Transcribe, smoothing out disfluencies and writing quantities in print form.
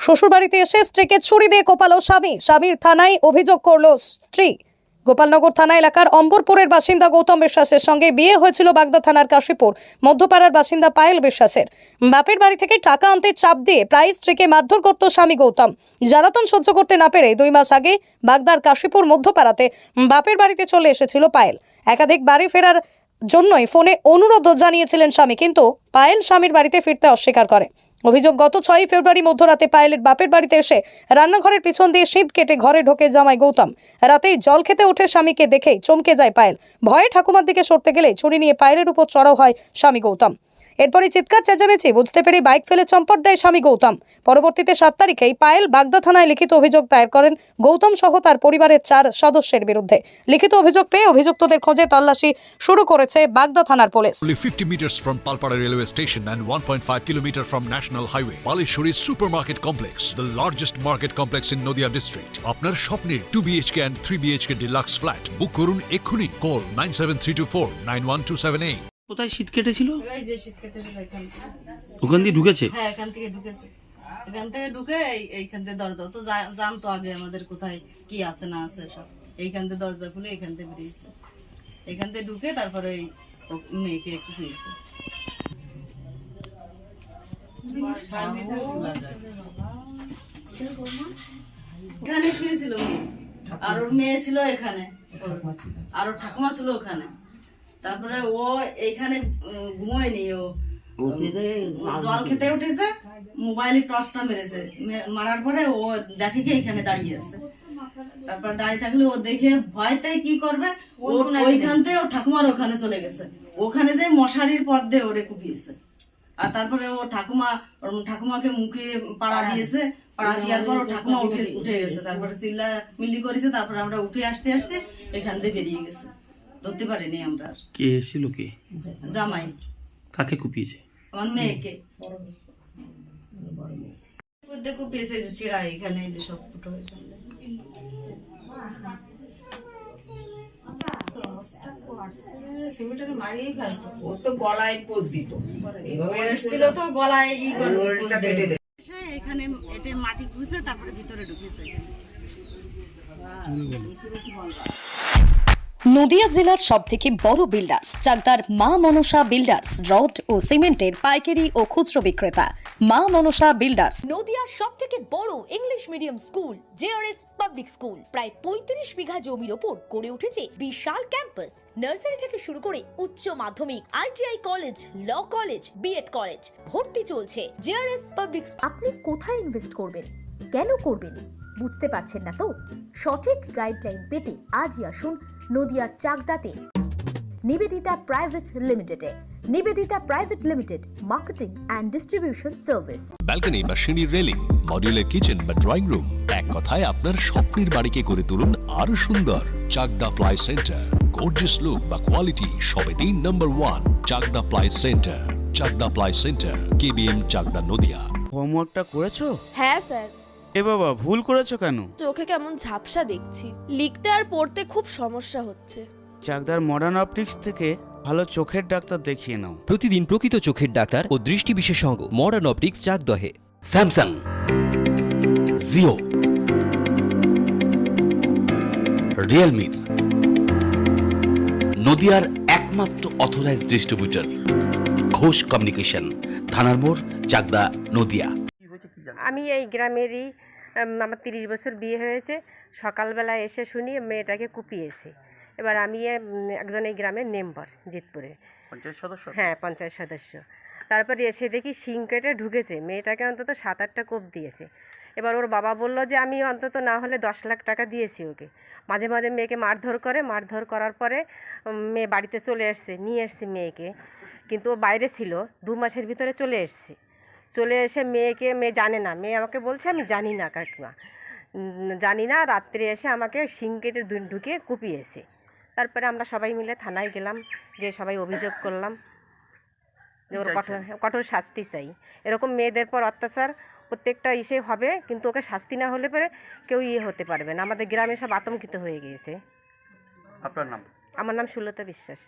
শ্বশুরবাড়িতে এসে স্ত্রীকে ছুরি দিয়ে কোপালো স্বামী। স্বামীর থানায় অভিযোগ করলো স্ত্রী। গোপালনগর থানা এলাকার অম্বরপুরের বাসিন্দা গৌতম বিশ্বাসের সঙ্গে বিয়ে হয়েছিল বাগদা থানার কাশীপুর মধ্যপাড়ার বাসিন্দা পায়েল বিশ্বাসের। বাপের বাড়ি থেকে টাকা আনতে চাপ দিয়ে প্রায় স্ত্রীকে মারধর করত স্বামী গৌতম। জ্বালাতন সহ্য করতে না পেরে 2 মাস আগে বাগদার কাশীপুর মধ্যপাড়াতে বাপের বাড়িতে চলে এসেছিল পায়েল। একাধিক বাড়ি ফেরার জন্যই ফোনে অনুরোধ জানিয়েছিলেন স্বামী, কিন্তু পায়েল স্বামীর বাড়িতে ফিরতে অস্বীকার করে। অভিযোগ, গত 6 ফেব্রুয়ারি মধ্যরাতে পায়েলের বাপের বাড়িতে এসে রান্নাঘরের পিছন দিয়ে শীত কেটে ঘরে ঢোকে জামাই গৌতম। রাতেই জল খেতে উঠে স্বামীকে দেখেই চমকে যায় পায়েল। ভয়ে ঠাকুমার দিকে সরতে গেলে ছুরি নিয়ে পায়েলের উপর চড়াও হয় স্বামী গৌতম। এরপরে চিৎকার চেঁচামেচি বুঝতে পেরে বাইক ফেলে চম্পট দেয় স্বামী গৌতম। পরবর্তীতে 7 তারিখেই পায়েল বাগদা থানায় লিখিত অভিযোগ দায়ের করেন গৌতম সহ তার পরিবারের 4 সদস্যের বিরুদ্ধে। লিখিত অভিযোগ পেয়ে অভিযুক্তদের খোঁজে তল্লাশি শুরু করেছে বাগদা থানার police. Only 50 meters from Palpara railway station and 1.5 kilometer from National Highway, Palishuri Supermarket Complex, the largest market complex in Noida district. আপনার স্বপ্নের 2 BHK and 3 BHK deluxe flat বুক করুন এক্ষুনি। Call 97324 91278। কোথায় শীত কেটেছিল? এই যে শীত কেটেছিল এখান থেকে। ওখান দিয়ে ঢুকেছে? হ্যাঁ, এখান থেকে ঢুকেছে। এখান থেকে ঢুকে এইখান থেকে দরজা তো জানতো আগে আমাদের কোথায় কি আছে না আছে সব। এইখান থেকে দরজা খুলে এখান থেকে বেরিয়েছে। এখান থেকে ঢুকে তারপরে এই মেয়েকে একটু হয়েছে। এখানে শুয়েছিল মেয়ে, আর ওর মেয়ে ছিল এখানে, আর ওর ঠাকুমা ছিল ওখানে। তারপরে ও এইখানে ঘুমোয়নি, ও জল খেতে উঠেছে, মোবাইলে টর্চটা মেরেছে, মারার পরে ও দেখে কি এখানে দাঁড়িয়ে আছে। তারপর দাঁড়িয়ে থাকলে ও দেখে ভয়টাই কি করবে, ওইখান থেকে ও ঠাকুমার ওখানে চলে গেছে। ওখানে যে মশারির পর দিয়ে ওরে কুপিয়েছে। আর তারপরে ও ঠাকুমাকে মুখে পাড়া দিয়েছে। পাড়া দেওয়ার পর ও ঠাকুমা উঠে গেছে। তারপরে চিল্লা মিল্লি করেছে। তারপরে আমরা উঠে আসতে আসতে এখান থেকে বেরিয়ে গেছে, ধরতে পারিনি আমরা। কে এসেছিল? কে? জামাই। কাকে কুপিয়েছে? আমার মেয়েকে কুপিয়েছে, যে চিড়া এখানে যে সব ফুটো গলায় পোজ দিত, এসেছিল তো গলায় এখানে এটা মাটি ঘুষে তারপরে ভিতরে ঢুকেছে। নদিয়া জেলার সবথেকে বড় বিল্ডার্স চাকদার মা মনসা বিল্ডার্স, রড ও সিমেন্টের পাইকারি ও খুচরো বিক্রেতা। মা মনসা বিল্ডার্স নদিয়ার সবথেকে বড় English medium school JRS public school, প্রায় 35 বিঘা জমির ওপর গড়ে উঠেছে বিশাল ক্যাম্পাস। নার্সারি থেকে শুরু করে উচ্চ মাধ্যমিক, ITI college, law college, BEd college, ভর্তি চলছে জেআরএস পাবলিক। আপনি কোথায় ইনভেস্ট করবেন, কেন করবেন বুঝতে পারছেন না তো? সঠিক গাইডলাইন পেতে আজই আসুন নদিয়ার চাকদাতে নিবেদিতা প্রাইভেট লিমিটেডে। Nibedita private limited, marketing and distribution service. Balcony বা সিঁড়ির রেলিং, মডিউলার কিচেন বা ড্রয়িং রুম, এক কথায় আপনার স্বপ্নের বাড়িকে করে তুলুন আরো সুন্দর। Chakdah ply centre, gorgeous look বা কোয়ালিটি সবেতেই number 1। Chakdah ply centre, Chakdah ply centre, KBM, Chakdah, Nadia. হোমওয়ার্কটা করেছো? হ্যাঁ স্যার। এ বাবা, ভুল করেছো কেন? চোখে কেমন ঝাপসা দেখছি, লিখতে আর পড়তে খুব সমস্যা হচ্ছে। চাকদার মডার্ন অপটিক্স থেকে ভালো চোখের ডাক্তার দেখিয়ে নাও। প্রতিদিন প্রকৃত চোখের ডাক্তার ও দৃষ্টি বিশেষজ্ঞ মডার্ন অপটিক্স, চাকদহে। স্যামসাং, জিও, রিয়েলমি, নদিয়ার একমাত্র অথরাইজড ডিস্ট্রিবিউটর ঘোষ কমিউনিকেশন, থানার মোড়, চাকদা, নদিয়া। আমি এই গ্রামেরই, আমার 30 বছর বিয়ে হয়েছে। সকালবেলা এসে শুনি মেয়েটাকে কুপিয়েছে। এবার আমি একজন এই গ্রামের মেম্বার, জিতপুরে পঞ্চায়েত সদস্য। হ্যাঁ, পঞ্চায়েত সদস্য। তারপরে এসে দেখি শিং কেটে ঢুকেছে, মেয়েটাকে অন্তত 7-8টা কোপ দিয়েছে। এবার ওর বাবা বলল যে আমি অন্তত না হলে 10 লাখ টাকা দিয়েছি ওকে। মাঝে মাঝে মেয়েকে মারধর করে, মারধর করার পরে মেয়ে বাড়িতে চলে এসছে, নিয়ে এসছি মেয়েকে। কিন্তু ও বাইরে ছিল, 2 মাসের ভিতরে চলে এসছে। চলে এসে মেয়ে জানে না, মেয়ে আমাকে বলছে আমি জানি না কাকিমা, জানি না। রাত্রে এসে আমাকে শিং কেটে ঢুকিয়ে কুপিয়েছে। তারপরে আমরা সবাই মিলে থানায় গেলাম, যে সবাই অভিযোগ করলাম যে ওর কঠোর শাস্তি চাই। এরকম মেয়েদের পর অত্যাচার প্রত্যেকটা হবে, কিন্তু ওকে শাস্তি না হলে পরে কেউ হতে পারবে না। আমাদের গ্রামে সব আতঙ্কিত হয়ে গিয়েছে। আপনার নাম? আমার নাম সুলতা বিশ্বাস।